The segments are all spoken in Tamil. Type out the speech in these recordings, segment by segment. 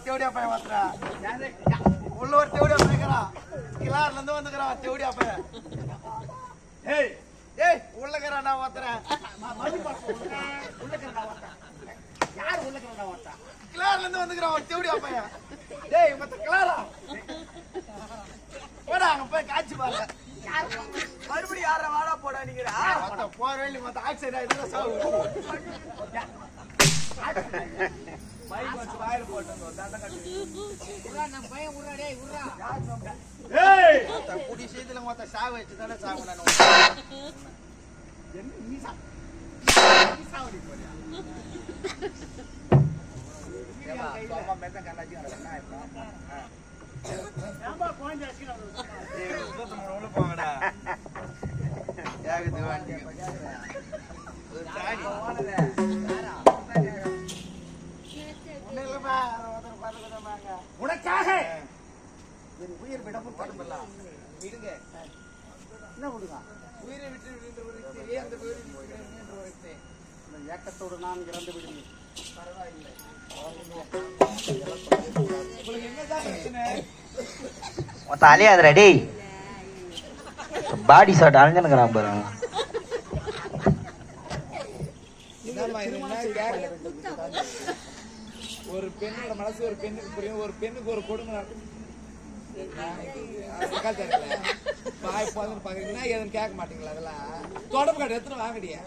தேவடியா பையன் மாத்திரா உள்ள ஒரு தேவடியா பையன் கிளார்ல இருந்து வந்துக்கிறான் தேவடியா பையன். ஏய் ஏய் உள்ளக்கறா நான் மாத்திரேன் யார் உள்ளக்கறா மாத்தா கிளார்ல இருந்து வந்துக்கிறான் தேவடியா பையன். டேய் மத்த கிளாரா போடா அங்க போய் காட்சி பாருங்க. மறுபடியும் யார வாடா போடா நீங்கடா மத்த போற வேலி மத்த ஆக்சிடென்ட் ஆயிடுச்சு சாவு பைக் வந்து வாயில போட்டுங்க தாத்தா கட்டி உறா நம்ம பையன் உறா டேய் உறா யார் நம்ம ஏய் மத்த புடி சீதல மத்த சாவு வச்சு தான சாவு நான் என்ன நீ சாவடி போறியா ஏமா சோமா மெத்த கண்ணாஜி வரனா இப்ப ஏமா கோஞ்ச அஸ்கினா ஏய் உள்ள போங்கடா யாகுது வாண்டி ஒரு தாடி ஓடல உனக்காக என் உயிர் விடவும் தடுமலாம் விடுங்க என்ன விடுங்க உயிரை விட்டு அந்த ஏக்கத்தோடு நான் இறந்து விடுவேன். பரவாயில்லை உங்களுக்கு என்னதான் பிரச்சனை தலையாதுடா டேய் பாடி ஷாட் அலைஞ்சனுக்குறான் பாரு. ஒரு பெண்ணோட மனசு ஒரு பெண்ணுக்கு புரியும். ஒரு பெண்ணுக்கு ஒரு கொடுமை வாய் போதுன்னு பாக்குறீங்கன்னா எதுன்னு கேட்க மாட்டீங்களா? அதெல்லாம் தொடர்பு கார்டு எத்தனை வாங்கடியா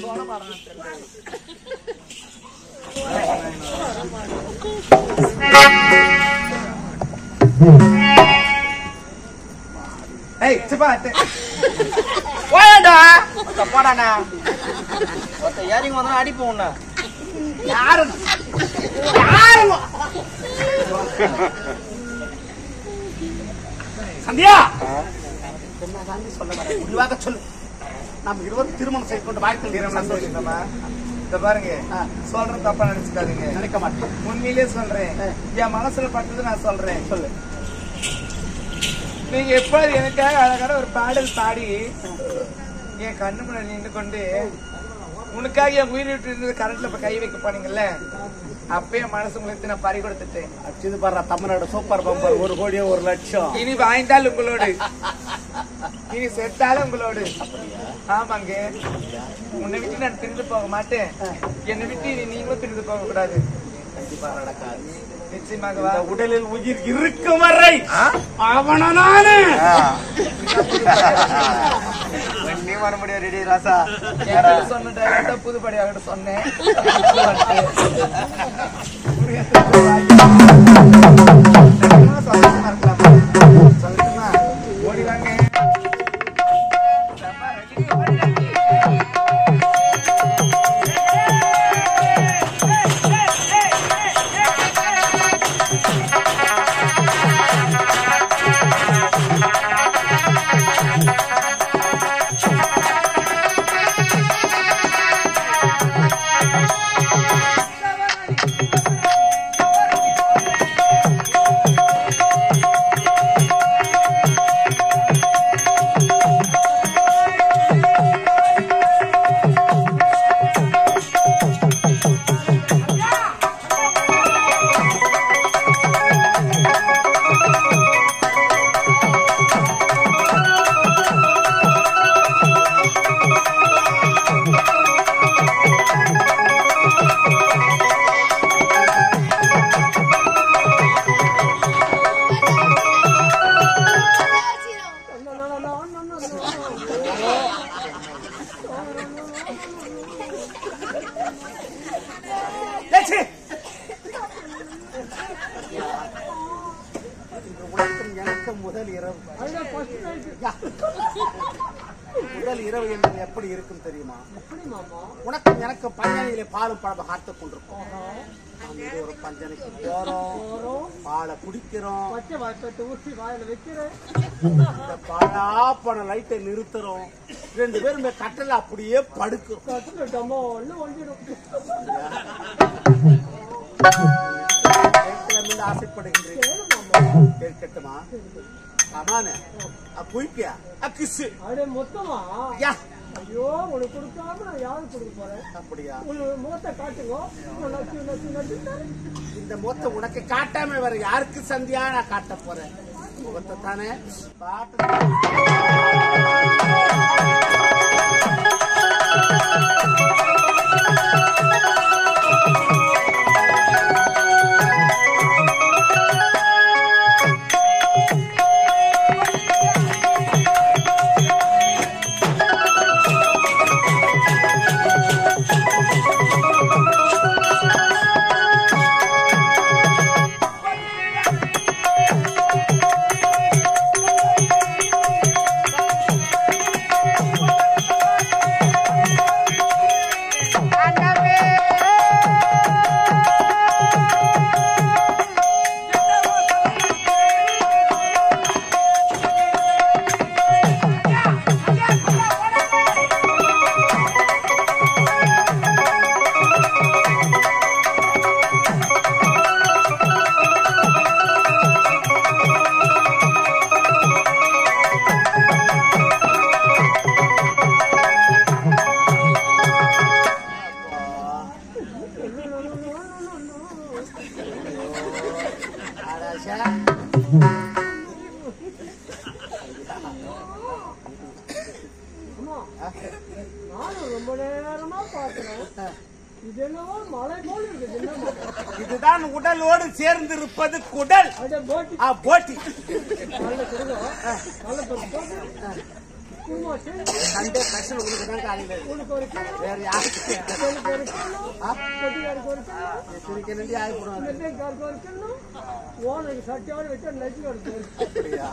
சோட மாறான்னு போடாண்ணா ஏறிங்க வந்தா அடிப்போம். யாரு சந்தியா சொல்ல முடிவாக சொல்லு. நம்ம இருவரும் திருமணம் செய்து கொண்டு வாழ்க்கை சந்தோஷமா இந்த பாருங்க. சொல்றேன் தப்பா நினைச்சுக்காதீங்க. நினைக்க மாட்டேன். உண்மையிலே சொல்றேன். என் மனசுல பட்டது நான் சொல்றேன். சொல்லு. நீங்க எப்போது எனக்காக அழகான ஒரு பாடல் பாடி என் கண்ணு முன்னாடி நின்று கொண்டு உனக்காக என் உயிர் விட்டு இருந்தது கரண்ட்ல இப்ப கை வைக்க போனீங்கல்ல, அப்பயே மனசு உங்களுக்கு நான் பறி கொடுத்துட்டேன். அச்சுது பாரு தமிழ்நாடு சூப்பர் பம்பர் 1 கோடியே 1 லட்சம். இனி வாய்ந்தால் உங்களோடு, இனி செத்தாலும் உங்களோடு. ஆமாங்க, உன்னை விட்டு நான் திரிந்து போக மாட்டேன். என்னை விட்டு நீங்களும் திரிந்து போக கூடாது. கண்டிப்பா நடக்காது. நிச்சயமாக உடலில் உயிர் இருக்கும் வரை அவன நானு நீ வர முடியாது. ரெடி ராசா சொன்ன புதுப்படியாக சொன்னேன். சொல்லட்டுமா? ஓடிவாங்க. முதல் இரவு என்பது எப்படி இருக்கும் தெரியுமா? உனக்கு எனக்கு பஞ்சனையிலே பாலும் பழம் காத்துக் கொண்டிருக்கோம். ஒரு பஞ்சனைக்கு போறோம், பாலை குடிக்கிறோம், இந்த பாலா பண லைட்டை நிறுத்துறோம், 2 பேரும் கட்டல அப்படியே படுக்கிறோம். ஆசைப்படுகிறேன். கேட்கட்டுமா? ஆமாண்ணே குயிப்பியா கிஸ் அப்படியே மொத்தமா யா ஐயோ உனக்கு கொடுக்காம நான் யாருக்கு கொடுக்க போறேன் அப்படியா உனக்கு முகத்தை காட்டுங்க இந்த முகத்தை உனக்கு காட்டாம வேற யாருக்கு சந்தியா நான் காட்ட போறேன் முகத்தை தானே நானும் ரொம்ப நேரமா பாக்குறேன். இது என்னவோ மலை போல இருக்குது. இதுதான் உடலோடு சேர்ந்து இருப்பது குடல். போட்டி சண்டே ஸ்பெஷல் உங்களுக்கு தான் காலையில் வேற யாருக்கு ஓனருக்கு சட்டியோடு வச்சு நெஞ்சு அப்படியா